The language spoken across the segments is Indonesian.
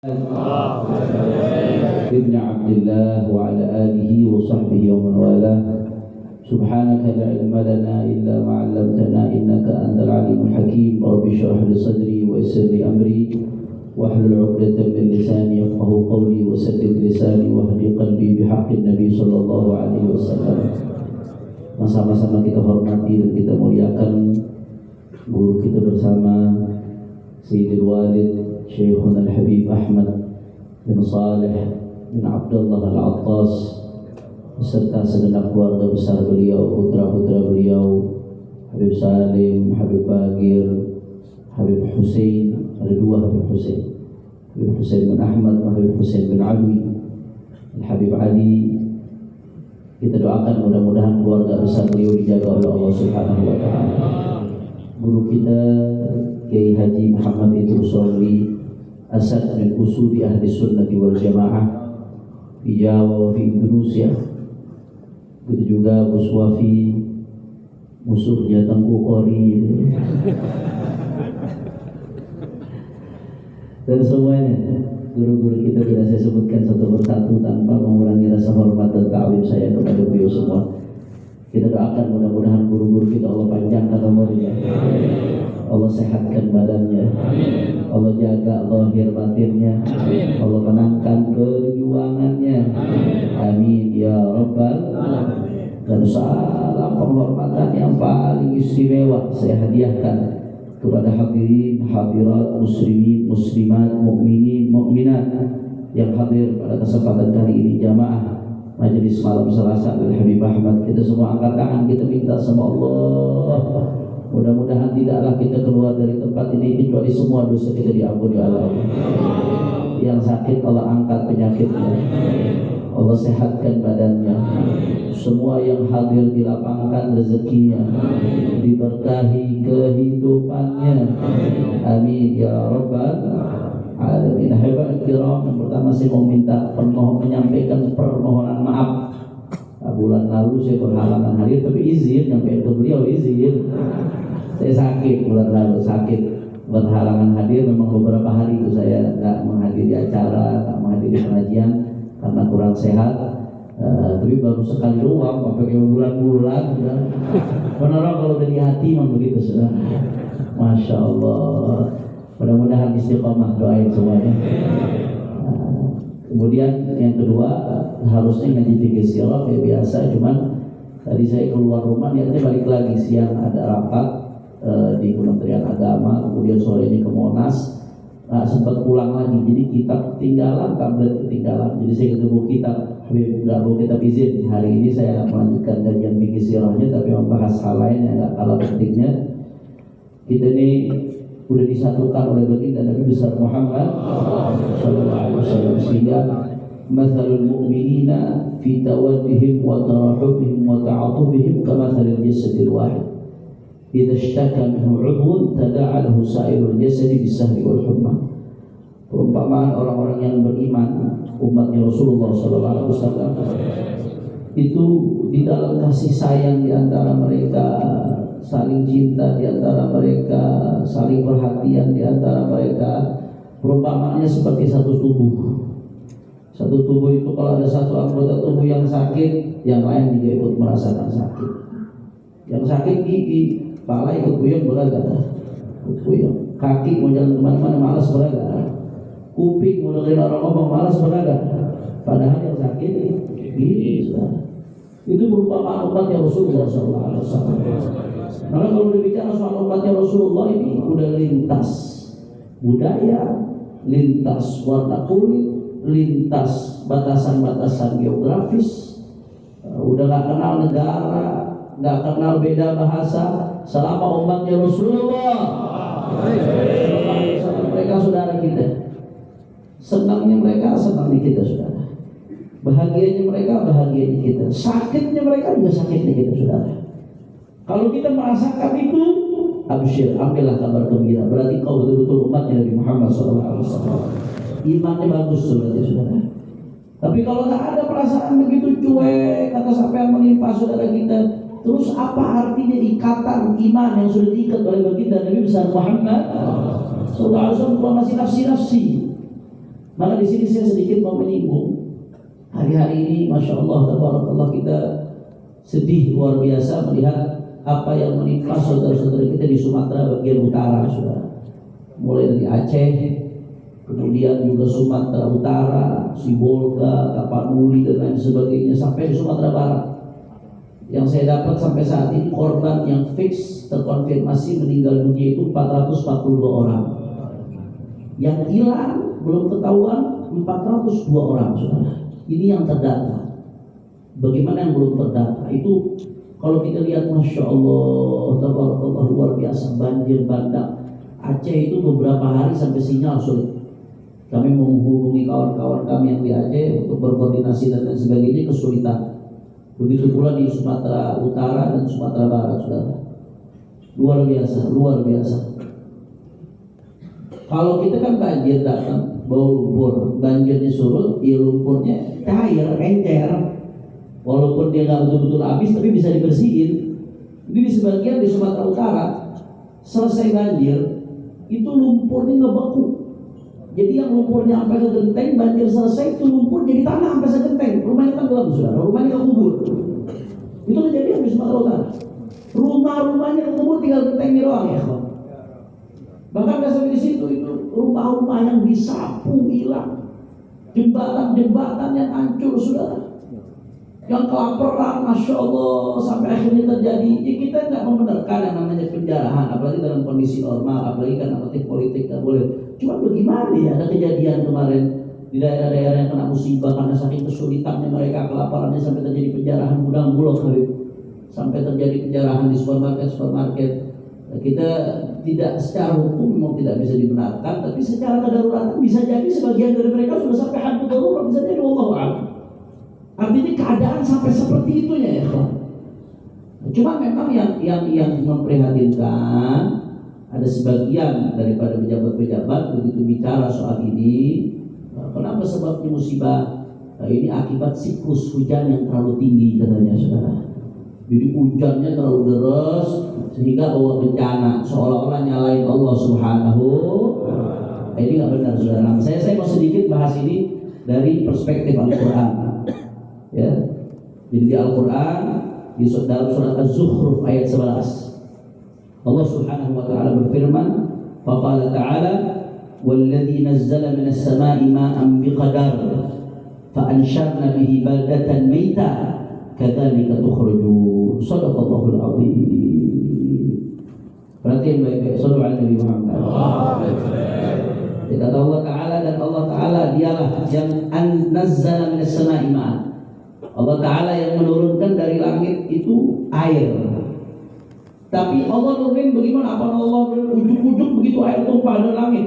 ابن عبد الله وعلى آله وصحبه ومن والاه. سبحانك لا علم لنا إلا ما علمتنا إنك أنت العليم الحكيم. رب اشرح لي صدري ويسر لي أمري واحلل عقدة من لساني يفقهوا قولي وسدد لساني واهدي قلبي بحق النبي صلى الله عليه وسلم. Sama-sama kita hormati dan kita muliakan guru kita bersama Sayyidul Walid Syekhuna Al-Habib Ahmad bin Saleh bin Abdullah Al-Attas beserta segenap keluarga besar beliau, putra-putra beliau, Habib Salim, Habib Bagir, Habib Hussein, ada dua Habib Hussein, Habib Hussein bin Ahmad, Habib Hussein bin Alwi, Habib Ali. Kita doakan mudah-mudahan keluarga besar beliau dijaga oleh Allah Subhanahu wa taala. Guru kita Kiai Haji Muhammad Idrus Shomli, asad min usuli ahli sunnati wal jamaah di Jawa wa fi Indonesia. Begitu juga Bu Swafi, musuhnya Tengku Qori dan semuanya. Guru-guru kita tidak saya sebutkan satu persatu tanpa mengurangi rasa hormat dan ta'zim saya kepada beliau semua. Kita doakan mudah-mudahan guru-guru kita Allah panjangkan umurnya, Allah sehatkan badannya, Allah jaga zahir batinnya, Allah menangkan perjuangannya. Amin ya rabbal alamin. Dan salam penghormatan yang paling istimewa saya hadiahkan kepada hadirin hadirat muslimin muslimat mukminin mukminat yang hadir pada kesempatan kali ini jamaah majelis malam Selasa Al Habib Ahmad. Kita semua angkat tangan, kita minta sama Allah, mudah-mudahan tidaklah kita keluar dari tempat ini kecuali semua dosa kita diampuni oleh Allah. Yang sakit Allah angkat penyakitnya, Allah sehatkan badannya. Semua yang hadir dilapangkan rezekinya, diberkahi kehidupannya. Amin ya rabbal alamin. Habaib kiram, yang pertama saya mau minta menyampaikan permohonan maaf. Bulan lalu saya berhalangan hadir, tapi izin nyampein ke beliau, izin. Saya sakit bulan lalu, sakit berhalangan hadir. Memang beberapa hari itu saya nggak menghadiri acara, nggak menghadiri pengajian karena kurang sehat. Tapi baru sekali doang, pakai bulan-bulan. Benar kalau dari hati memang begitu sudah. Masya Allah. Mudah-mudahan istiqomah, doain semuanya. Kemudian yang kedua, harusnya ngaji fikih sirah kayak biasa, cuman tadi saya keluar rumah niatnya balik lagi, siang ada rapat di Kementerian Agama, kemudian sorenya ke Monas. Sempat pulang lagi, jadi kitab ketinggalan, tablet ketinggalan. Jadi saya ketemu kitab, nggak bawa kitab izin. Hari ini saya akan melanjutkan kajian fikih sirahnya, tapi membahas hal lain yang nggak kalah pentingnya. Kita ini sudah disatukan oleh baginda Nabi besar Muhammad sallallahu alaihi wasallam, sehingga mathalul mu'minina fi tawaddihim wa tarahubihim wa ta'atubihim kamathalil jasadil wahid idza ishtaka minhu 'udwun tada'a lahu sa'irul jasadi bis-sahri wal humma. Perumpamaan orang-orang yang beriman, umatnya Rasulullah sallallahu alaihi wasallam, itu di dalam kasih sayang di antara mereka, saling cinta di antara mereka, saling perhatian di antara mereka. Perumpamaannya seperti satu tubuh. Satu tubuh itu kalau ada satu anggota tubuh yang sakit, yang lain juga ikut merasakan sakit. Yang sakit gigi, kepala ikut puyeng beragak, puyeng. Kaki mau jalan kemana-mana malas beragak. Kuping mau dengerin orang ngomong malas beragak. Padahal yang sakit gigi. Itu perumpamaan umatnya Rasulullah SAW. Karena kalau berbicara soal umatnya Rasulullah ini udah lintas budaya, lintas warna kulit, lintas batasan-batasan geografis, udah gak kenal negara, gak kenal beda bahasa. Selama umatnya Rasulullah, mereka saudara kita. Senangnya mereka, senangnya kita saudara. Bahagianya mereka, bahagianya kita. Sakitnya mereka juga sakitnya kita saudara. Kalau kita merasakan itu, absyir, ambillah kabar gembira. Berarti kau betul-betul umatnya Nabi Muhammad SAW. Imannya bagus berarti saudara. Tapi kalau tak ada perasaan begitu cuek atas apa yang menimpa saudara kita, terus apa artinya ikatan iman yang sudah diikat oleh baginda Nabi besar Muhammad SAW? Kalau masih nafsi-nafsi, Maka di sini saya sedikit mau menyinggung hari-hari ini, masya Allah, tabarakallah, kita sedih luar biasa melihat apa yang menimpa saudara-saudara kita di Sumatera bagian utara, saudara. Mulai dari Aceh, kemudian juga Sumatera Utara, Sibolga, Tapanuli dan lain sebagainya, sampai di Sumatera Barat. Yang saya dapat sampai saat ini korban yang fix terkonfirmasi meninggal dunia itu 442 orang. Yang hilang belum ketahuan 402 orang, saudara. Ini yang terdata. Bagaimana yang belum terdata? Itu kalau kita lihat, masya Allah, tabarakallah, luar biasa, banjir bandang. Aceh itu beberapa hari sampai sinyal sulit. Kami menghubungi kawan-kawan kami yang di Aceh untuk berkoordinasi dan lain sebagainya, kesulitan. Begitu pula di Sumatera Utara dan Sumatera Barat, saudara. Luar biasa, luar biasa. Kalau kita kan banjir datang, bau lumpur, banjirnya surut, ya lumpurnya cair, encer. Walaupun dia nggak betul-betul habis, tapi bisa dibersihin. Ini di sebagian di Sumatera Utara, selesai banjir, itu lumpurnya nggak beku. Jadi yang lumpurnya sampai ke genteng, banjir selesai, itu lumpur jadi tanah sampai segenteng. Rumahnya kan gelap, saudara. Rumahnya kekubur. Itu kejadian di Sumatera Utara. Rumah-rumahnya kekubur, tinggal gentengnya doang, ya kawan. Bahkan nggak sampai di situ, itu rumah-rumah yang disapu hilang, jembatan-jembatan yang hancur, saudara. Yang kelaparan, masya Allah, sampai akhirnya terjadi. Ya kita nggak membenarkan yang namanya penjarahan, apalagi dalam kondisi normal, apalagi karena motif politik nggak boleh. Cuma bagaimana ya, ada kejadian kemarin di daerah-daerah yang kena musibah karena saking kesulitannya mereka, kelaparannya, sampai terjadi penjarahan gudang bulog, sampai terjadi penjarahan di supermarket. Kita tidak secara hukum memang tidak bisa dibenarkan, tapi secara kedaruratan bisa jadi sebagian dari mereka sudah sampai haddu darurat, bisa jadi, wallahu a'lam. Artinya keadaan sampai seperti itunya, ya kawan. Cuma memang yang memprihatinkan, ada sebagian daripada pejabat-pejabat begitu bicara soal ini. Kenapa sebabnya musibah? Ini akibat siklus hujan yang terlalu tinggi, katanya, saudara. Jadi hujannya terlalu deras sehingga bawa bencana, seolah-olah nyalain Allah Subhanahu. Ini nggak benar, saudara. Saya mau sedikit bahas ini dari perspektif Al-Quran. Ya, jadi di Al-Quran, di dalam surat Az-Zukhruf ayat 11, Allah Subhanahu wa taala berfirman, faqala ta'ala, walladzi nazzala minas sama'i ma'an biqadar fa ansyarna bihi baldatan maita kadzalika tukhrajun. Shadaqallahul azim. Perhatian baik-baik, sallu ala Nabi Muhammad. Kata Allah Ta'ala, dan Allah Ta'ala dialah yang nazzala minas sama'i ma'an. Allah Ta'ala yang menurunkan dari langit itu air. Tapi Allah nurunin bagaimana? Apa Allah ujuk-ujuk begitu air tumpah dari langit?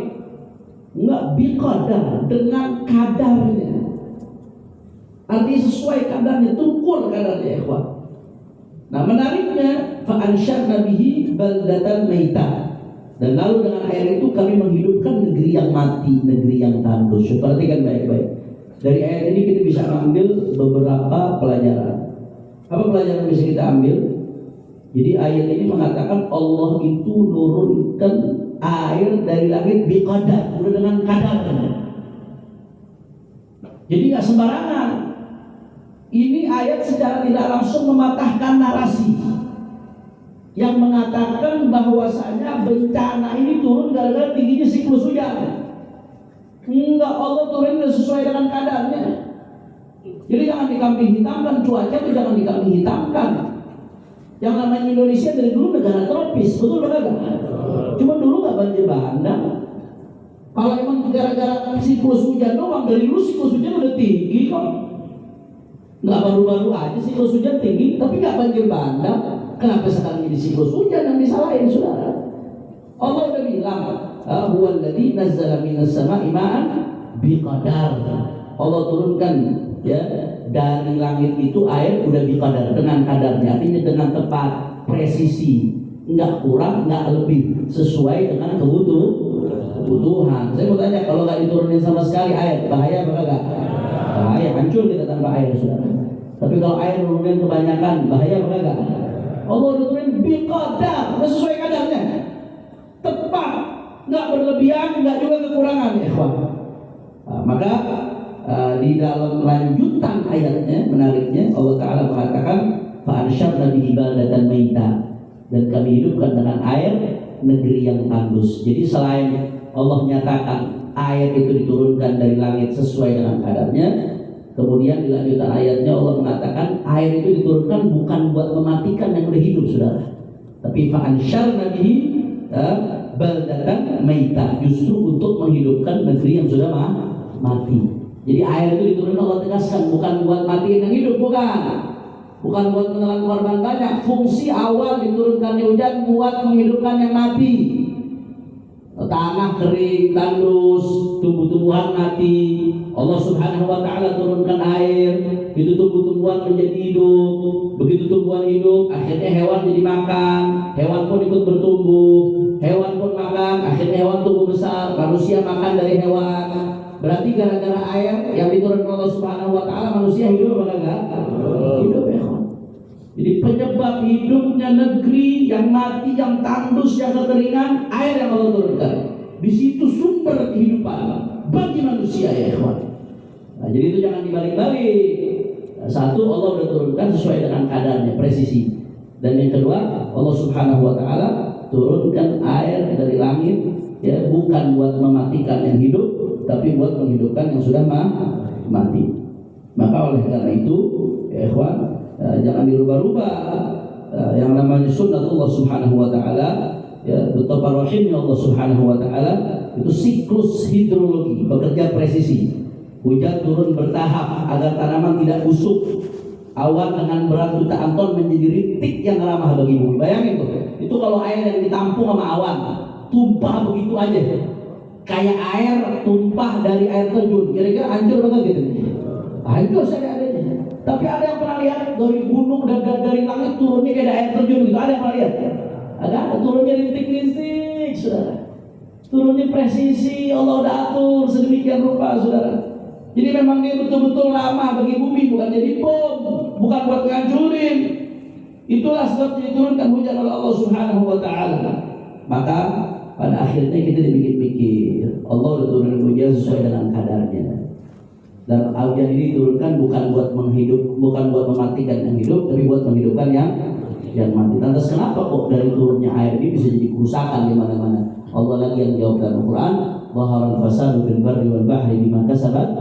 Enggak, biqadar, dengan kadarnya. Artinya sesuai kadarnya, tukur kadarnya, ikhwan. Nah, menariknya, fa'ansyarna bihi baldatan maita. Dan lalu dengan air itu kami menghidupkan negeri yang mati, negeri yang tandus. Perhatikan baik-baik. Dari ayat ini kita bisa ambil beberapa pelajaran. Apa pelajaran yang bisa kita ambil? Jadi ayat ini mengatakan Allah itu nurunkan air dari langit biqadar, udah dengan kadarnya. Jadi nggak sembarangan. Ini ayat secara tidak langsung mematahkan narasi yang mengatakan bahwasanya bencana ini turun gara-gara tingginya siklus hujan. Enggak, Allah turun sesuai dengan kadarnya. Jadi jangan dikambing hitamkan, cuaca itu jangan dikambing hitamkan. Yang namanya Indonesia dari dulu negara tropis, betul enggak? Cuma dulu nggak banjir bandang. Kalau emang gara-gara siklus hujan doang, dari dulu siklus hujan udah tinggi kok. Nggak baru-baru aja siklus hujan tinggi, tapi nggak banjir bandang. Kenapa sekarang jadi siklus hujan yang disalahin, saudara? Allah udah bilang, huwallazi nazzala minas sama'i ma'an biqadar. Allah turunkan ya dari langit itu air udah biqadar, dengan kadarnya, artinya dengan tepat, presisi, enggak kurang, enggak lebih, sesuai dengan kebutuhan. Saya mau tanya, kalau nggak diturunin sama sekali air, bahaya apa enggak? Bahaya, hancur kita tanpa air, saudara. Tapi kalau air turunin kebanyakan, bahaya apa enggak? Allah udah turunin biqadar, udah sesuai kadarnya, tepat, nggak berlebihan, nggak juga kekurangan, ya kawan. Maka di dalam lanjutan ayatnya menariknya Allah Ta'ala mengatakan fa'ansyarna bihi baldatan maita, dan kami hidupkan dengan air negeri yang tandus. Jadi selain Allah menyatakan air itu diturunkan dari langit sesuai dengan kadarnya, kemudian di lanjutan ayatnya Allah mengatakan air itu diturunkan bukan buat mematikan yang sudah hidup, saudara, tapi fa'ansyarna bihi baldatan maita, justru untuk menghidupkan negeri yang sudah mati. Jadi air itu diturunkan Allah tegaskan bukan buat matiin yang hidup, bukan buat menelan korban banyak. Fungsi awal diturunkannya hujan buat menghidupkan yang mati. Tanah kering, tandus, tumbuh-tumbuhan mati. Allah Subhanahu wa Ta'ala turunkan air, itu tumbuh-tumbuhan menjadi hidup. Begitu tumbuhan hidup, akhirnya hewan jadi makan, hewan pun ikut bertumbuh. Hewan pun makan, akhirnya hewan tumbuh besar, manusia makan dari hewan. Berarti gara-gara air yang diturunkan Allah Subhanahu wa Ta'ala manusia hidup apa enggak? Hidup, ya. Jadi penyebab hidupnya negeri yang mati, yang tandus, yang kekeringan, air yang Allah turunkan. Di situ sumber kehidupan bagi manusia, ya ikhwan. Nah, jadi itu jangan dibalik-balik. Satu, Allah sudah turunkan sesuai dengan kadarnya, presisi. Dan yang kedua, Allah Subhanahu wa Ta'ala turunkan air dari langit, ya, bukan buat mematikan yang hidup, tapi buat menghidupkan yang sudah mati. Maka oleh karena itu, ya ikhwan, jangan dirubah-rubah yang namanya sunnatullah Subhanahu wa Ta'ala, ya, betapa rahimnya Allah Subhanahu wa Ta'ala. Itu siklus hidrologi, bekerja presisi. Hujan turun bertahap agar tanaman tidak busuk. Awan dengan berat jutaan ton menjadi rintik yang ramah bagi bumi. Bayangin tuh, itu kalau air yang ditampung sama awan tumpah begitu aja, kayak air tumpah dari air terjun, kira-kira hancur apa gitu? Hancur seadanya. Tapi ada yang pernah lihat dari gunung dan dari langit turunnya kayak air terjun gitu? Ada yang pernah lihat? Ada turunnya rintik-rintik, saudara. Turunnya presisi, Allah udah atur sedemikian rupa, saudara. Jadi memang dia betul-betul ramah bagi bumi, bukan jadi bom, bukan buat ngancurin. Itulah sebabnya diturunkan hujan oleh Allah Subhanahu wa Ta'ala. Maka pada akhirnya kita dipikir-pikir, Allah udah turunkan hujan sesuai dengan kadarnya. Dan hujan ini diturunkan bukan buat bukan buat mematikan yang hidup, tapi buat menghidupkan yang mati. Lantas kenapa kok dari turunnya air ini bisa jadi kerusakan di mana-mana? Allah lagi yang jawab dalam Al-Quran, Zaharal fasadu fil barri wal bahri bima kasabat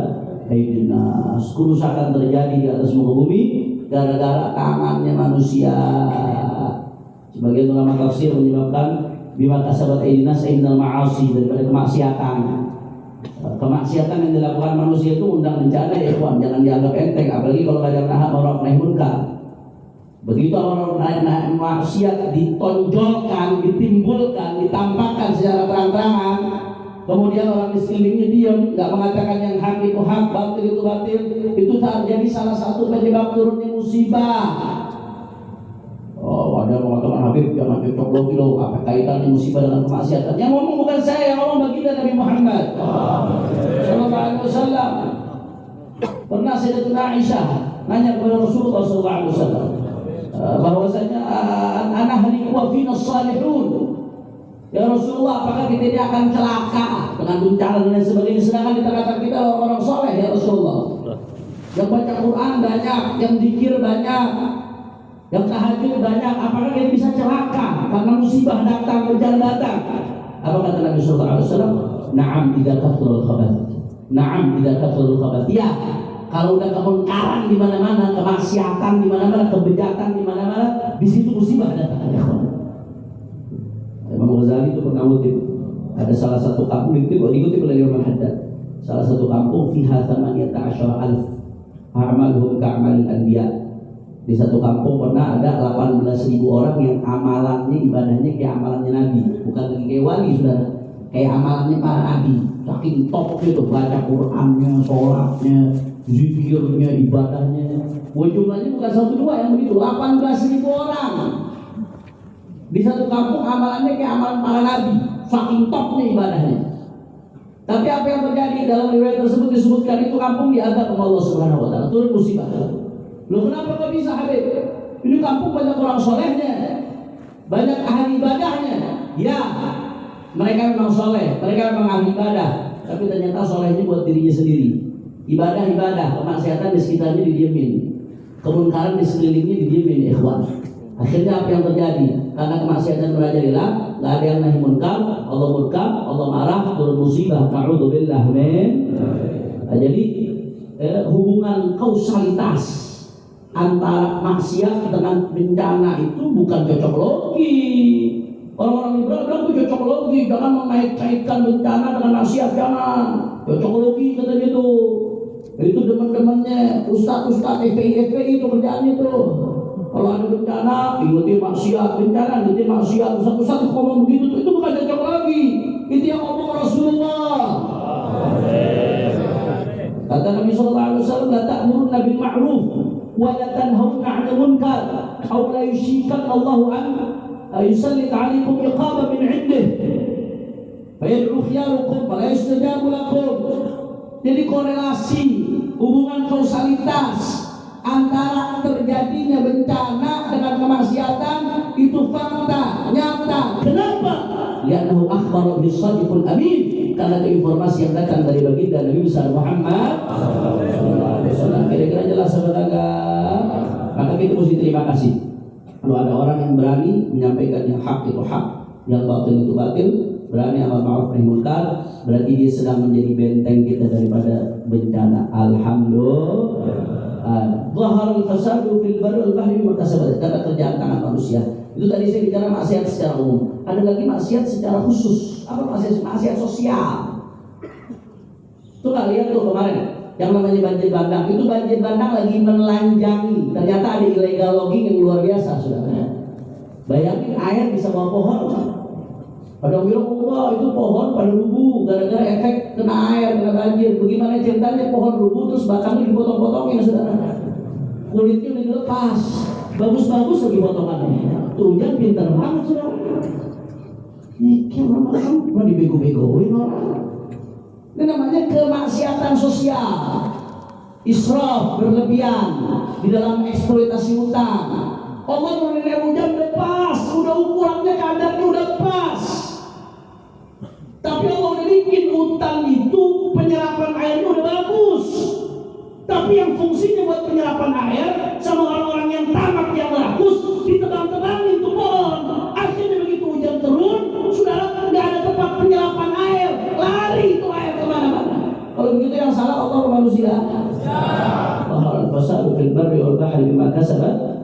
aydin nas. Kerusakan terjadi di atas muka bumi gara-gara tangannya manusia. Sebagian ulama tafsir menyebabkan bima kasabat aydin nas ainal ma'asi, daripada kemaksiatan. Kemaksiatan yang dilakukan manusia itu undang bencana, ya ikhwan, jangan dianggap enteng, apalagi kalau ada orang naik munkar. Begitu orang naik maksiat ditonjolkan, ditimbulkan, ditampakkan secara terang-terangan, kemudian orang di sekelilingnya diam, nggak mengatakan yang hak itu hak, batil itu batil, itu terjadi salah satu penyebab turunnya musibah. Oh, ada yang mengatakan Habib jangan cocok logi, apa kaitannya musibah dengan kemaksiatan? Yang ngomong bukan saya, yang ngomong baginda Nabi Muhammad Sallallahu Alaihi Wasallam. Pernah Sayyidatuna Aisyah nanya kepada Rasulullah Sallallahu Alaihi Wasallam bahwasanya anak haliku fina salihun, ya Rasulullah, apakah kita ini akan celaka dengan bencana dan lain sebagainya, sedangkan di tengah-tengah kita orang soleh, ya Rasulullah, yang baca Quran banyak, yang zikir banyak, yang tahajud banyak, apakah kita bisa celaka karena musibah datang, bencana datang? Apa kata Nabi Sallallahu Alaihi Wasallam? Na'am idza kathrul khabath. Na'am idza kathrul khabath. Ya, kalau udah kemungkaran di mana-mana, kemaksiatan di mana-mana, kebejatan di mana-mana, di situ musibah datang. Imam Ghazali itu pernah ngutip, ada salah satu kampung dikutip oleh Imam Haddad. Salah satu kampung fiha 18,000 a'maluhum ka'amalil anbiya. Di satu kampung pernah ada 18.000 orang yang amalannya, ibadahnya kayak amalannya Nabi, bukan lagi kayak wali, saudara, kayak amalannya para Nabi. Saking top gitu, baca Qurannya, sholatnya, zikirnya, ibadahnya. Jumlahnya bukan 1-2 yang begitu, 18.000 orang. Di satu kampung amalannya kayak amalan para Nabi, saking topnya ibadahnya. Tapi apa yang terjadi dalam riwayat tersebut disebutkan itu kampung diazab oleh Allah Subhanahu wa Ta'ala, turun musibah. Loh, kenapa kok bisa, Habib? Ini kampung banyak orang solehnya, banyak ahli ibadahnya. Ya, mereka memang soleh, mereka memang ahli ibadah. tapi ternyata solehnya buat dirinya sendiri. Ibadah, kemaksiatan di sekitarnya didiemin, kemungkaran di sekelilingnya didiemin, ikhwan. Akhirnya apa yang terjadi? Karena kemaksiatan merajalela, nggak ada yang nahi munkar, Allah murka, Allah marah, turun musibah. Na'udzubillah min. Nah, jadi hubungan kausalitas antara maksiat dengan bencana itu bukan cocok logi. Orang-orang liberal bilang itu cocok logi, jangan mengait-kaitkan bencana dengan maksiat, jangan. Cocok logi katanya itu. Itu demen-demennya ustaz-ustaz FPI itu kerjaannya tuh. Kalau ada bencana, ikuti maksiat, bencana, ikuti maksiat. Ustaz-ustaz ngomong begitu tuh, itu bukan cocok lagi. Itu yang ngomong Rasulullah. Kata Nabi sallallahu alaihi wasallam, la ta'muruna bil ma'ruf wa la tanhauna 'anil munkar, aw la yushikan Allahu an yusallit 'alaikum iqaban min 'indih. Fa yad'u khiyarukum wa la yastajabu lakum. Jadi korelasi hubungan kausalitas antara terjadinya bencana dengan kemaksiatan itu fakta nyata. Kenapa? Li'annahu akhbara bis-shadiqul amin, karena itu informasi yang datang dari baginda Nabi besar Muhammad sallallahu alaihi wasallam. Kira-kira jelas saudara? Maka kita mesti terima kasih kalau ada orang yang berani menyampaikan yang hak itu hak, yang batil itu batil, berani amar ma'ruf nahi munkar, berarti dia sedang menjadi benteng kita daripada bencana. Alhamdulillah. Zaharul fasadu fil barri wal bahri bima kasabat, karena kerjaan tangan manusia. Itu tadi saya bicara maksiat secara umum. Ada lagi maksiat secara khusus. Apa maksiat? Maksiat sosial. Tuh nggak lihat tuh kemarin yang namanya banjir bandang. Itu banjir bandang lagi menelanjangi. Ternyata ada illegal logging yang luar biasa, saudara. Bayangin air bisa bawa pohon. Pada bilang, wah itu pohon pada rubuh gara-gara efek kena air, kena banjir. Bagaimana ceritanya pohon rubuh terus batangnya dipotong-potongin, saudara. Kulitnya udah dilepas, bagus-bagus lagi potongannya. Tuh hujan pintar banget, saudara. Kayak orang-orang cuma dibego-begoin orang. Ini namanya kemaksiatan sosial, israf, berlebihan di dalam eksploitasi hutan. Allah menilai hujan udah pas, udah ukurannya kadarnya udah pas. Tapi Allah udah bikin hutan itu penyerapan airnya udah bagus. Tapi yang fungsinya buat penyerapan air sama orang-orang yang tamak yang rakus ditebang-tebangin tuh pohon. Akhirnya begitu hujan turun, saudara nggak ada tempat penyerapan air, lari itu air kemana-mana. Kalau begitu yang salah Allah manusia. Zaharul fasadu fil barri wal bahri bima kasabat.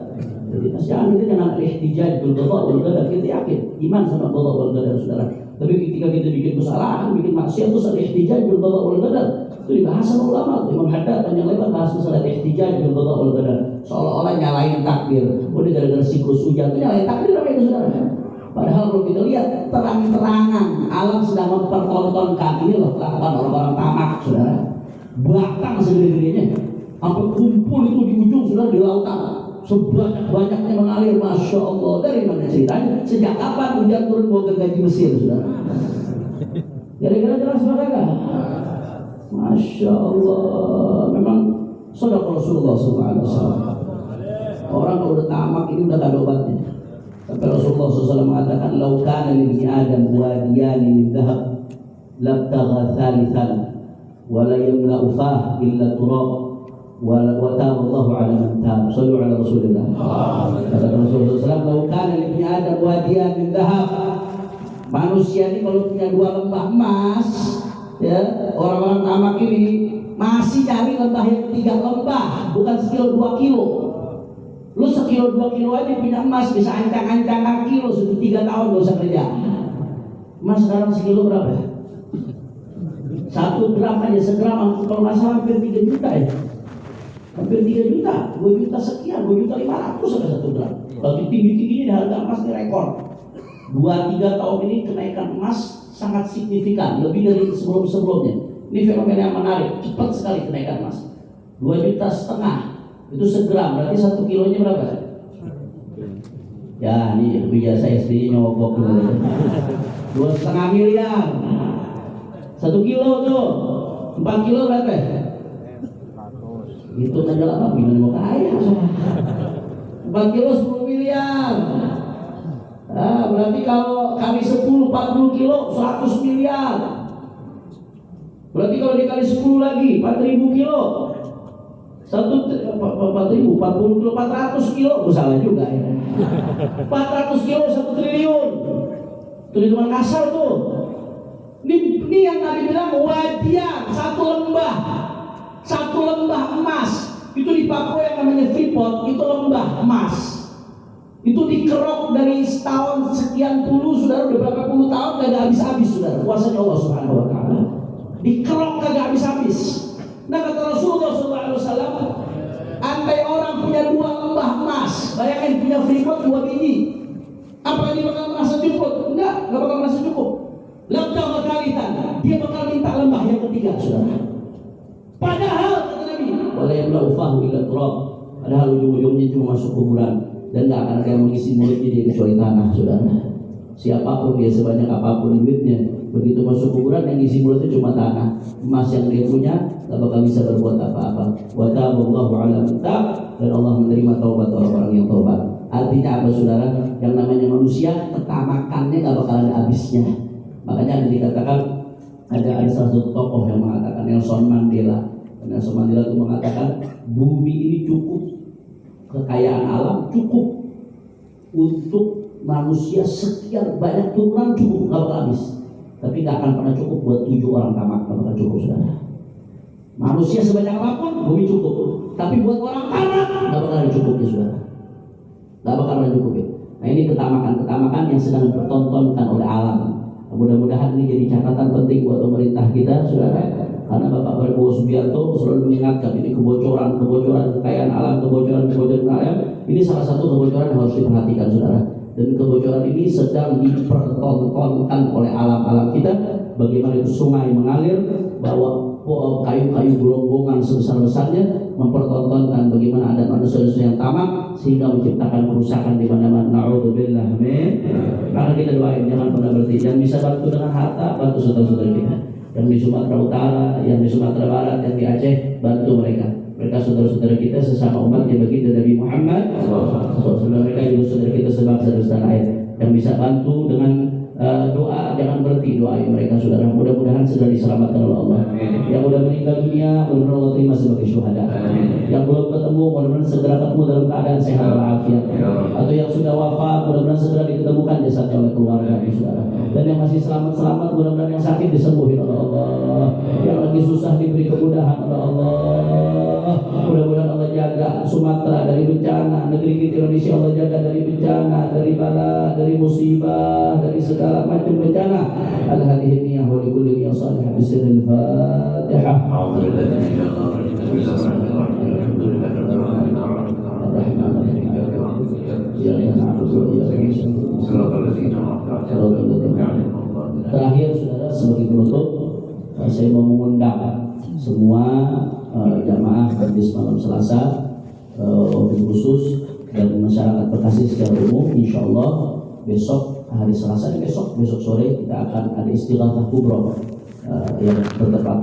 Jadi jangan kita jangan ihtijaj bil qada wal qadar. Kita yakin iman sama qada wal qadar, saudara. Tapi ketika kita bikin kesalahan, bikin maksiat, terus ada ihtijaj bil qada wal qadar. Itu dibahas sama ulama. Imam Haddad panjang lebar bahas masalah ihtijaj bil qada wal qadar. Seolah-olah nyalain takdir. Udah gara-gara siklus hujan itu nyalain takdir apa itu, saudara? Padahal kalau kita lihat terang-terangan alam sedang mempertontonkan ini loh kelakuan orang-orang tamak, saudara. Batang segede-gedenya sampai kumpul itu di ujung, saudara, di lautan. Sebanyak-banyaknya mengalir, Masya Allah. Dari mana ceritanya? Sejak kapan hujan turun mau gergaji Mesir, saudara? Kira-kira jelas mereka? Masya Allah. Memang sadaqah Rasulullah SAW. Orang kalau udah tamak ini udah gak ada obatnya. Tapi Rasulullah SAW mengatakan, "Lau kana libni Adam wadiyani min dhahab, labtagha thalithan, wa la yamla'u fah illa turab. Wa taballahu ala man tab." Sallu ala Rasulillah. Kata Rasulullah SAW, "Lau kana libni Adam wadiyan min dhahab." Manusia ini kalau punya 2 lembah emas, ya, orang-orang tamak ini masih cari lembah yang 3 lembah, bukan sekilo 2 kilo. Lu sekilo 2 kilo aja punya emas, bisa ancang-ancang kaki lu sudah 3 tahun gak usah kerja. Emas sekarang sekilo berapa? 1 gram aja, segram kalau nggak salah hampir 3 juta ya. Hampir 3 juta, 2 juta sekian, 2 juta 500 ada 1 gram. Bagi tinggi-tingginya di harga emas ini rekor. 2-3 tahun ini kenaikan emas sangat signifikan, lebih dari sebelum-sebelumnya. Ini fenomena yang menarik, cepat sekali kenaikan emas. 2,5 juta itu segram, berarti 1 kilonya berapa? Ya, ini biasa SD nyogok dulu. 2,5 miliar. 1 kilo tuh, 4 kilo berapa? Itu aja lah, gimana mau kaya? 4 kilo 10 miliar. Berarti kalau kami 10, 40 kilo 100 miliar. Berarti kalau dikali 10 lagi 4.000 kilo. 4.000, 40 kilo, 400 kilo, salah juga ya. 400 kilo 1 triliun. Itu hitungan kasar tuh. Ini yang tadi bilang wadian, satu lembah emas. Itu di Papua yang namanya Freeport, itu lembah emas. Itu dikerok dari setahun sekian puluh, saudara, udah berapa puluh tahun kagak habis-habis, saudara. Kuasanya Allah Subhanahu wa taala. Dikerok kagak habis-habis. Nah, kata Rasulullah SAW, andai orang punya 2 lembah emas, bayangin punya Freeport 2 biji, apakah dia bakal merasa cukup? Enggak bakal merasa cukup. Labda berkalitan, dia bakal minta lembah yang ketiga, saudara. Padahal kata Nabi, wala yamla'u fahu illa turab. Padahal ujung-ujungnya cuma masuk kuburan dan enggak akan ada yang mengisi mulutnya dia kecuali tanah, saudara. Siapapun dia, sebanyak apapun duitnya, begitu masuk kuburan yang isi mulutnya cuma tanah. Emas yang dia punya gak bakal bisa berbuat apa-apa. Wa taballahu ala man tab, dan Allah menerima taubat orang-orang yang taubat. Artinya apa, saudara? Yang namanya manusia, ketamakannya gak bakal ada habisnya. Makanya ada dikatakan, ada salah satu tokoh yang mengatakan, Nelson Mandela. Nelson Mandela itu mengatakan, bumi ini cukup, kekayaan alam cukup untuk manusia sekian banyak turunan, cukup, gak bakal habis. Tapi gak akan pernah cukup buat 7 orang tamak, gak bakal cukup, saudara. Manusia sebanyak apapun, bumi cukup. Tapi buat orang tamak, gak bakal ada cukupnya, saudara. Gak bakal ada cukupnya. Nah, ini ketamakan yang sedang dipertontonkan oleh alam. Mudah-mudahan ini jadi catatan penting buat pemerintah kita, saudara. Karena Bapak Prabowo Subianto selalu mengingatkan ini kebocoran kekayaan alam, kebocoran alam. Ini salah satu kebocoran yang harus diperhatikan, saudara. Dan kebocoran ini sedang dipertontonkan oleh alam-alam kita. Bagaimana itu sungai mengalir, bawa kayu-kayu gerombongan sebesar-besarnya, mempertontonkan bagaimana ada manusia-manusia yang tamak sehingga menciptakan kerusakan di mana-mana. Na'udzubillah, amin. Maka kita doain jangan pernah berhenti. Yang bisa bantu dengan harta, bantu saudara-saudara kita. Yang di Sumatera Utara, yang di Sumatera Barat, yang di Aceh, bantu mereka. Mereka saudara-saudara kita sesama umat yang baginda Nabi Muhammad. Saudara mereka juga saudara kita sebangsa dan setanah air. Yang bisa bantu dengan doa, jangan berhenti doain mereka, saudara. Mudah-mudahan segera diselamatkan oleh Allah. Yang sudah meninggal dunia, mudah-mudahan Allah terima sebagai syuhada. Yang belum ketemu, mudah-mudahan segera ketemu dalam keadaan sehat walafiat. Atau yang sudah wafat, mudah-mudahan segera ditemukan jasadnya oleh keluarga, saudara. Dan yang masih selamat, mudah-mudahan yang sakit disembuhin oleh Allah. Yang lagi susah diberi kemudahan oleh Allah. Mudah-mudahan Allah jaga Sumatera dari bencana, negeri kita Indonesia Allah jaga dari bencana, dari bala, dari musibah, dari segala macam bencana. Al-hadhihi niyah wa likulli niyah salihah bisiril Fatihah. Terakhir, saudara, sebagai penutup, saya mau mengundang semua jamaah hadis malam Selasa, khusus dan masyarakat Bekasi secara umum. Insya Allah besok hari Selasa, besok sore kita akan ada istighatsah kubra yang bertepatan